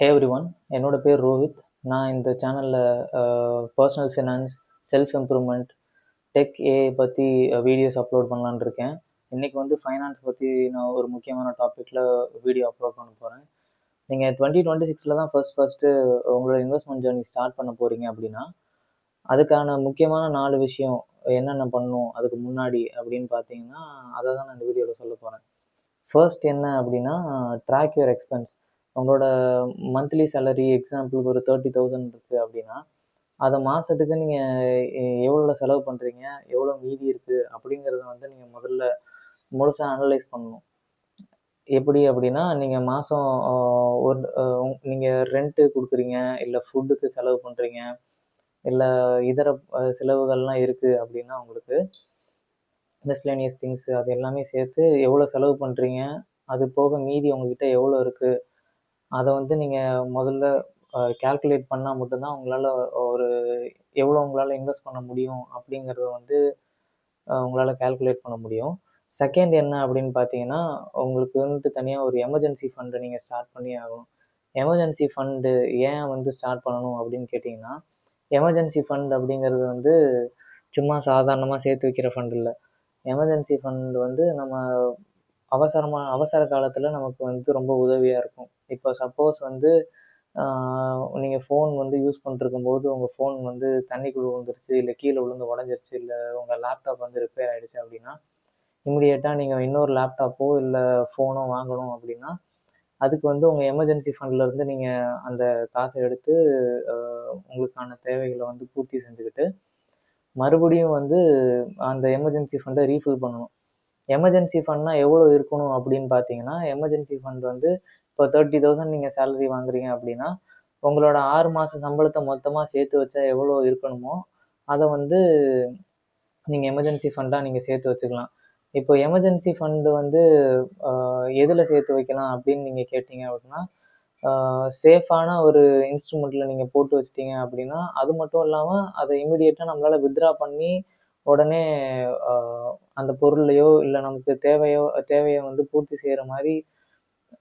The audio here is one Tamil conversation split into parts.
ஹே எவ்ரிஒன், என்னோட பேர் ரோஹித். நான் இந்த சேனலில் personal finance, self improvement, tech AI பற்றி வீடியோஸ் அப்லோட் பண்ணலான்னு இருக்கேன். இன்றைக்கி வந்து ஃபைனான்ஸ் பற்றி நான் ஒரு முக்கியமான டாப்பிக்கில் வீடியோ அப்லோட் பண்ண போகிறேன். நீங்கள் 2026 தான் ஃபஸ்ட்டு உங்களோட இன்வெஸ்ட்மெண்ட் ஜேர்னி ஸ்டார்ட் பண்ண போகிறீங்க அப்படின்னா, அதுக்கான முக்கியமான 4 விஷயம் என்னென்ன பண்ணணும் அதுக்கு முன்னாடி அப்படின்னு பார்த்தீங்கன்னா, அதை தான் நான் இந்த வீடியோவில் சொல்ல போகிறேன். ஃபர்ஸ்ட் என்ன அப்படின்னா, ட்ராக் யுவர் எக்ஸ்பென்ஸ். உங்களோட மந்த்லி சேலரி எக்ஸாம்பிளுக்கு ஒரு 30,000 இருக்குது அப்படின்னா, அதை மாதத்துக்கு நீங்கள் எவ்வளோ செலவு பண்ணுறீங்க, எவ்வளோ மீதி இருக்குது அப்படிங்கிறத வந்து நீங்கள் முதல்ல முழுசாக அனலைஸ் பண்ணணும். எப்படி அப்படின்னா, நீங்கள் மாதம் ஒரு நீங்கள் ரெண்ட்டு கொடுக்குறீங்க, இல்லை ஃபுட்டுக்கு செலவு பண்ணுறீங்க, இல்லை இதர செலவுகள்லாம் இருக்குது அப்படின்னா உங்களுக்கு மிஸ்லேனியஸ் திங்ஸு அது எல்லாமே சேர்த்து எவ்வளோ செலவு பண்ணுறீங்க, அது போக மீதி உங்ககிட்ட எவ்வளோ இருக்குது, அதை வந்து நீங்கள் முதல்ல கால்குலேட் பண்ணால் மட்டும்தான் உங்களால் ஒரு எவ்வளோ உங்களால் இன்வெஸ்ட் பண்ண முடியும் அப்படிங்கிறத வந்து உங்களால் கால்குலேட் பண்ண முடியும். செகண்ட் என்ன அப்படின்னு பார்த்தீங்கன்னா, உங்களுக்கு வந்துட்டு தனியாக ஒரு எமர்ஜென்சி ஃபண்டு நீங்கள் ஸ்டார்ட் பண்ணி ஆகணும். எமர்ஜென்சி ஃபண்டு ஏன் வந்து ஸ்டார்ட் பண்ணணும் அப்படின்னு கேட்டிங்கன்னா, எமர்ஜென்சி ஃபண்ட் அப்படிங்கிறது வந்து சும்மா சாதாரணமாக சேர்த்து வைக்கிற ஃபண்ட் இல்லை. எமர்ஜென்சி ஃபண்ட் வந்து நம்ம அவசர காலத்தில் நமக்கு வந்து ரொம்ப உதவியாக இருக்கும். இப்போ சப்போஸ் வந்து நீங்கள் ஃபோன் வந்து யூஸ் பண்ணிருக்கும்போது உங்கள் ஃபோன் வந்து தண்ணிக்குள்ளே விழுந்துருச்சு, இல்லை கீழே விழுந்து உடஞ்சிருச்சு, இல்லை உங்கள் லேப்டாப் வந்து ரிப்பேர் ஆகிடுச்சு அப்படின்னா, இமிடியேட்டாக நீங்கள் இன்னொரு லேப்டாப்போ இல்லை ஃபோனோ வாங்கணும் அப்படின்னா, அதுக்கு வந்து உங்கள் எமர்ஜென்சி ஃபண்ட்லேருந்து நீங்கள் அந்த காசை எடுத்து உங்களுக்கான தேவைகளை வந்து பூர்த்தி செஞ்சுக்கிட்டு மறுபடியும் வந்து அந்த எமர்ஜென்சி ஃபண்டை ரீஃபில் பண்ணணும். எமர்ஜென்சி ஃபண்ட்னா எவ்வளோ இருக்கணும் அப்படின்னு பார்த்தீங்கன்னா, எமர்ஜென்சி ஃபண்ட் வந்து இப்போ 30,000 நீங்கள் சேலரி வாங்குறீங்க அப்படின்னா, உங்களோட 6 மாத சம்பளத்தை மொத்தமாக சேர்த்து வச்சா எவ்வளோ இருக்கணுமோ, அதை வந்து நீங்கள் எமர்ஜென்சி ஃபண்டாக நீங்கள் சேர்த்து வச்சுக்கலாம். இப்போ எமர்ஜென்சி ஃபண்டு வந்து எதில் சேர்த்து வைக்கலாம் அப்படின்னு நீங்கள் கேட்டிங்க அப்படின்னா, சேஃபான ஒரு இன்ஸ்ட்ருமெண்ட்டில் நீங்கள் போட்டு வச்சிட்டிங்க அப்படின்னா, அது மட்டும் இல்லாமல் அதை இமிடியேட்டாக நம்மளால் வித்ட்ரா பண்ணி உடனே அந்த பொருளையோ இல்லை நமக்கு தேவையை வந்து பூர்த்தி செய்கிற மாதிரி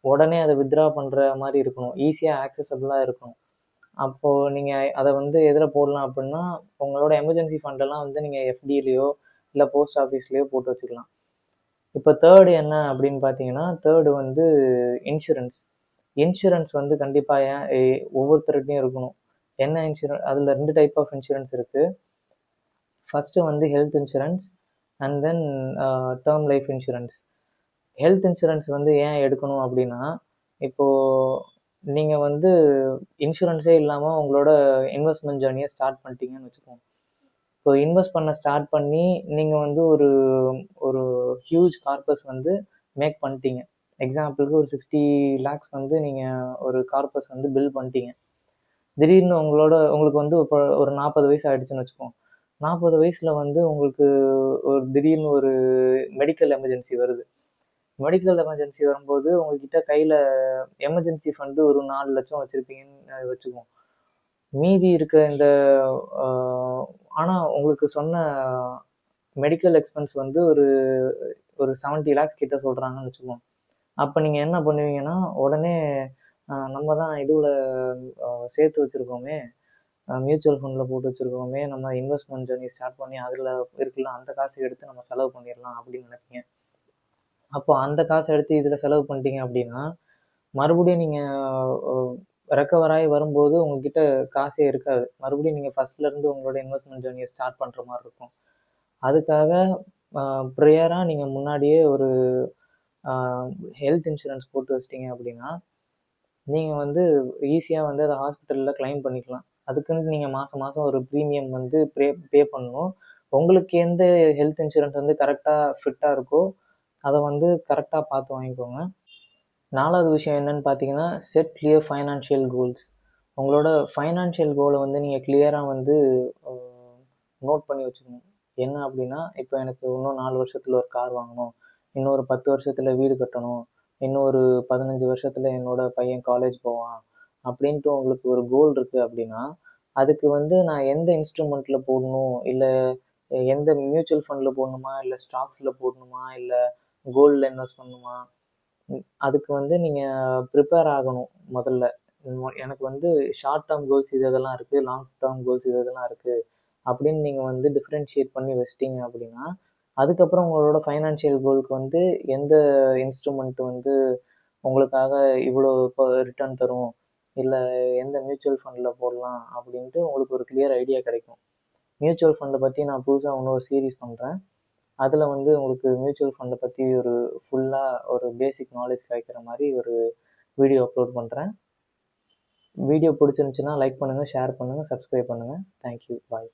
உடனே அதை வித்ட்ரா பண்ணுற மாதிரி இருக்கணும். ஈஸியாக ஆக்சசபிளாக இருக்கணும். அப்போது நீங்கள் அதை வந்து எதில் போடலாம் அப்படின்னா, உங்களோட எமர்ஜென்சி ஃபண்டெல்லாம் வந்து நீங்கள் எஃப்டிலேயோ இல்லை போஸ்ட் ஆஃபீஸ்லேயோ போட்டு வச்சுக்கலாம். இப்போ தேர்டு என்ன அப்படின்னு பார்த்தீங்கன்னா, தேர்டு வந்து இன்சூரன்ஸ். இன்சூரன்ஸ் வந்து கண்டிப்பாக ஒவ்வொருத்தருகிட்டையும் இருக்கணும். என்ன இன்சூரன்ஸ்? அதில் 2 டைப் ஆஃப் இன்சூரன்ஸ் இருக்குது. ஃபஸ்ட்டு வந்து health insurance and then term life insurance. Health insurance வந்து ஏன் எடுக்கணும் அப்படின்னா, இப்போது நீங்கள் வந்து இன்சூரன்ஸே இல்லாமல் உங்களோட இன்வெஸ்ட்மெண்ட் ஜேர்னியை ஸ்டார்ட் பண்ணிட்டீங்கன்னு வச்சுக்கோங்க. இப்போ இன்வெஸ்ட் பண்ண ஸ்டார்ட் பண்ணி நீங்கள் வந்து ஒரு ஹியூஜ் கார்பஸ் வந்து மேக் பண்ணிட்டீங்க. எக்ஸாம்பிளுக்கு ஒரு 60 lakhs வந்து நீங்கள் ஒரு கார்பஸ் வந்து பில் பண்ணிட்டீங்க. திடீர்னு உங்களுக்கு வந்து இப்போ ஒரு 40 வயசு ஆகிடுச்சுன்னு வச்சுக்கோங்க. 40 வயசில் வந்து உங்களுக்கு திடீர்னு ஒரு மெடிக்கல் எமர்ஜென்சி வருது. மெடிக்கல் எமர்ஜென்சி வரும்போது உங்ககிட்ட கையில் எமர்ஜென்சி ஃபண்டு ஒரு 4 லட்சம் வச்சுருப்பீங்கன்னு வச்சுக்குவோம். மீதி இருக்க இந்த ஆனால் உங்களுக்கு சொன்ன மெடிக்கல் எக்ஸ்பென்ஸ் வந்து ஒரு 70 lakhs கிட்ட சொல்கிறாங்கன்னு வச்சுக்குவோம். அப்போ நீங்கள் என்ன பண்ணுவீங்கன்னா, உடனே நம்ம தான் இதில் சேர்த்து வச்சுருக்கோமே, மியூச்சுவல் ஃபண்டில் போட்டு வச்சுருக்கோமே, நம்ம இன்வெஸ்ட்மெண்ட் ஜேர்னி ஸ்டார்ட் பண்ணி அதில் இருக்குல்ல, அந்த காசை எடுத்து நம்ம செலவு பண்ணிடலாம் அப்படின்னு நினைப்பீங்க. அப்போ அந்த காசை எடுத்து இதில் செலவு பண்ணிட்டீங்க அப்படின்னா, மறுபடியும் நீங்கள் ரெக்கவர் ஆகி வரும்போது உங்ககிட்ட காசே இருக்காது. மறுபடியும் நீங்கள் ஃபஸ்ட்லேருந்து உங்களோட இன்வெஸ்ட்மெண்ட் ஜேர்னியை ஸ்டார்ட் பண்ணுற மாதிரி இருக்கும். அதுக்காக ப்ரியராக நீங்கள் முன்னாடியே ஒரு ஹெல்த் இன்சூரன்ஸ் போட்டு வச்சிட்டிங்க அப்படின்னா, நீங்கள் வந்து ஈஸியாக வந்து அதை ஹாஸ்பிட்டலில் கிளைம் பண்ணிக்கலாம். அதுக்குன்னு நீங்கள் மாதம் மாதம் ஒரு ப்ரீமியம் வந்து பே பண்ணணும். உங்களுக்கு எந்த ஹெல்த் இன்சூரன்ஸ் வந்து கரெக்டாக ஃபிட்டாக இருக்கோ, அதை வந்து கரெக்டாக பார்த்து வாங்கிக்கோங்க. 4வது விஷயம் என்னன்னு பார்த்தீங்கன்னா, செட் கிளியர் ஃபைனான்ஷியல் கோல்ஸ். உங்களோட ஃபைனான்ஷியல் கோலை வந்து நீங்கள் கிளியராக வந்து நோட் பண்ணி வச்சுக்கணும். என்ன அப்படின்னா, இப்போ எனக்கு இன்னும் 4 வருஷத்தில் ஒரு கார் வாங்கணும், இன்னொரு 10 வருஷத்தில் வீடு கட்டணும், இன்னொரு 15 வருஷத்தில் என்னோட பையன் காலேஜ் போவான் அப்படின்ட்டு உங்களுக்கு ஒரு கோல் இருக்குது அப்படின்னா, அதுக்கு வந்து நான் எந்த இன்ஸ்ட்ருமெண்ட்டில் போடணும், இல்லை எந்த மியூச்சுவல் ஃபண்டில் போடணுமா, இல்லை ஸ்டாக்ஸில் போடணுமா, இல்லை கோல்டில் இன்வெஸ்ட் பண்ணணுமா, அதுக்கு வந்து நீங்கள் ப்ரிப்பேர் ஆகணும் முதல்ல. எனக்கு வந்து ஷார்ட் டேர்ம் கோல்ஸ் இது இதெல்லாம் இருக்குது, லாங் டேர்ம் கோல்ஸ் இது இதெல்லாம் இருக்குது அப்படின்னு நீங்கள் வந்து டிஃப்ரென்ஷியேட் பண்ணி வச்சிட்டிங்க அப்படின்னா, அதுக்கப்புறம் உங்களோட ஃபைனான்ஷியல் கோலுக்கு வந்து எந்த இன்ஸ்ட்ருமெண்ட் வந்து உங்களுக்காக இவ்வளோ இப்போ ரிட்டர்ன் தரும், இல்லை எந்த மியூச்சுவல் ஃபண்டில் போடலாம் அப்படின்ட்டு உங்களுக்கு ஒரு கிளியர் ஐடியா கிடைக்கும். மியூச்சுவல் ஃபண்டை பற்றி நான் புதுசாக இன்னொரு சீரீஸ் பண்ணுறேன். அதில் வந்து உங்களுக்கு மியூச்சுவல் ஃபண்டை பற்றி ஒரு ஃபுல்லாக ஒரு பேசிக் நாலேஜ் கிடைக்கிற மாதிரி ஒரு வீடியோ அப்லோட் பண்ணுறேன். வீடியோ பிடிச்சிருந்துச்சுன்னா லைக் பண்ணுங்கள், ஷேர் பண்ணுங்கள், சப்ஸ்கிரைப் பண்ணுங்கள். தேங்க்யூ, பாய்.